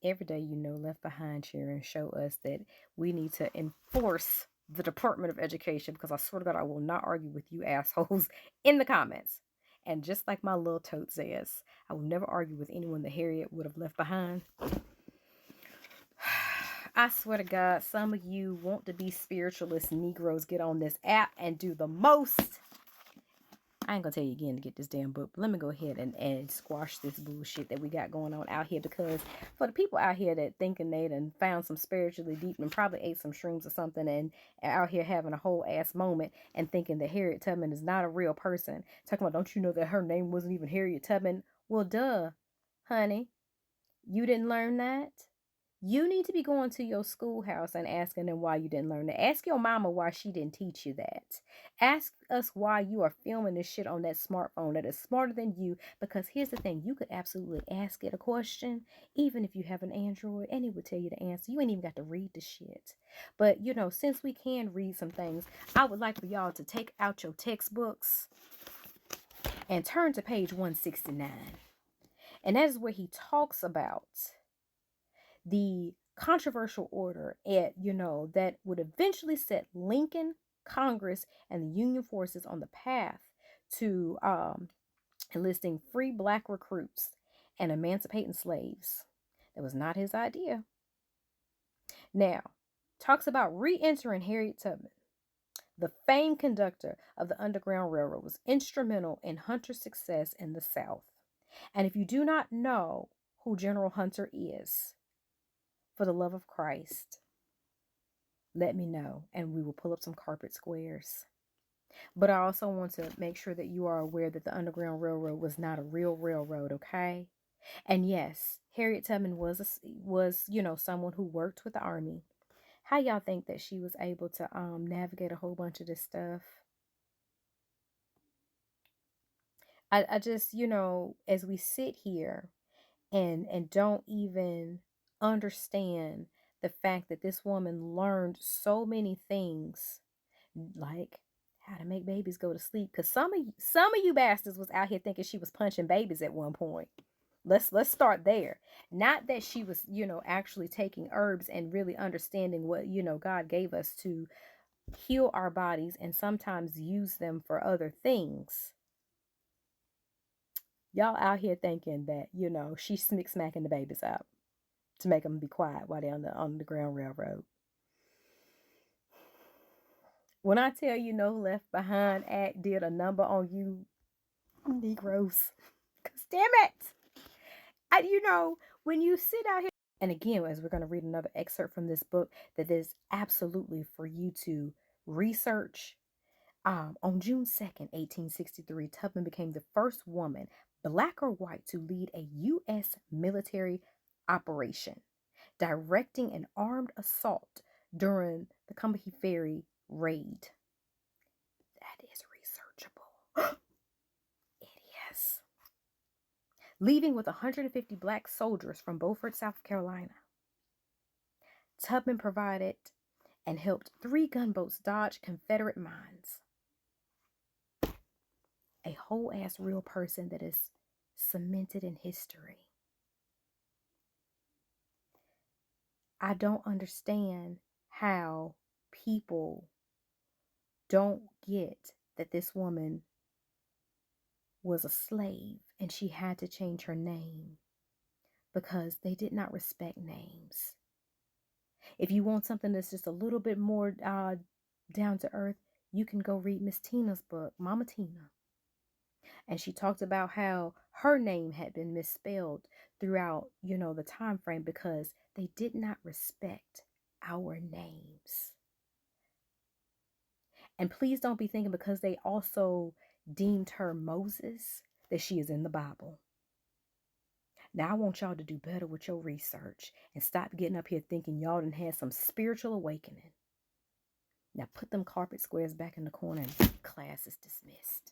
every day, Left Behind here and show us that we need to enforce the Department of Education, because I swear to God, I will not argue with you assholes in the comments. And just like my little tote says, I will never argue with anyone that Harriet would have left behind. I swear to God, some of you want to be spiritualist Negroes get on this app and do the most. I ain't gonna tell you again to get this damn book, but let me go ahead and squash this bullshit that we got going on out here, because for the people out here that thinking they done found some spiritually deep and probably ate some shrooms or something and out here having a whole ass moment and thinking that Harriet Tubman is not a real person, talking about, don't you know that her name wasn't even Harriet Tubman? Well, duh, honey. You didn't learn that? You need to be going to your schoolhouse and asking them why you didn't learn that. Ask your mama why she didn't teach you that. Ask us why you are filming this shit on that smartphone that is smarter than you. Because here's the thing, you could absolutely ask it a question, even if you have an Android, and it would tell you the answer. You ain't even got to read the shit. But, since we can read some things, I would like for y'all to take out your textbooks and turn to page 169. And that is where he talks about the controversial order that would eventually set Lincoln, Congress, and the Union forces on the path to enlisting free black recruits and emancipating slaves. That was not his idea. Now, talks about re-entering Harriet Tubman. The famed conductor of the Underground Railroad was instrumental in Hunter's success in the South. And if you do not know who General Hunter is, for the love of Christ, let me know and we will pull up some carpet squares. But I also want to make sure that you are aware that the Underground Railroad was not a real railroad, okay? And yes, Harriet Tubman was someone who worked with the Army. How y'all think that she was able to navigate a whole bunch of this stuff? I just, as we sit here and don't even understand the fact that this woman learned so many things, like how to make babies go to sleep, because some of you bastards was out here thinking she was punching babies at one point. Let's start there. Not that she was actually taking herbs and really understanding what God gave us to heal our bodies and sometimes use them for other things. Y'all out here thinking that, she's smacking the babies out to make them be quiet while they're on the Underground Railroad. When I tell you No Left Behind Act did a number on you Negroes, because damn it, when you sit out here, and again, as we're going to read another excerpt from this book, that is absolutely for you to research. On June 2nd, 1863, Tubman became the first woman, black or white, to lead a U.S. military operation, directing an armed assault during the Combahee Ferry raid. That is researchable. It is. Leaving with 150 black soldiers from Beaufort, South Carolina. Tubman provided and helped 3 gunboats dodge Confederate mines. A whole ass real person that is cemented in history. I don't understand how people don't get that this woman was a slave and she had to change her name because they did not respect names. If you want something that's just a little bit more down to earth, you can go read Miss Tina's book, Mama Tina. And she talked about how her name had been misspelled throughout, the time frame because they did not respect our names. And please don't be thinking because they also deemed her Moses that she is in the Bible. Now, I want y'all to do better with your research and stop getting up here thinking y'all done had some spiritual awakening. Now, put them carpet squares back in the corner and class is dismissed.